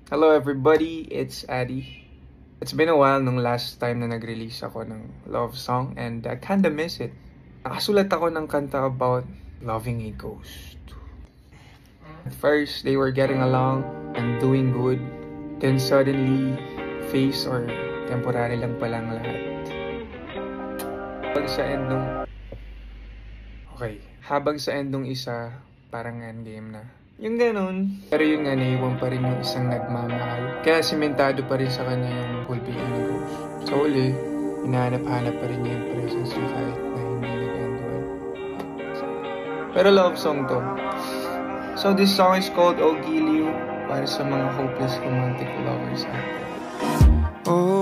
Hello everybody, it's Addy. It's been a while nung last time na nag-release ako ng love song and I kinda miss it. Nakasulat ako ng kanta about loving a ghost. At first, they were getting along and doing good. Then suddenly, phase or temporary lang palang lahat. Habang sa end nung isa, parang endgame na. Yung ganun. Pero yun nga, naiwan pa rin yung isang nagmamahal. Kaya simentado pa rin sa kanya yung will be any ghost. Sa uli, hinahanap-hanap pa rin niya yung presence niya kahit na hindi nag-end well. Pero love song to. So this song is called O Giliw, para sa mga hopeless romantic lovers out there. Oh,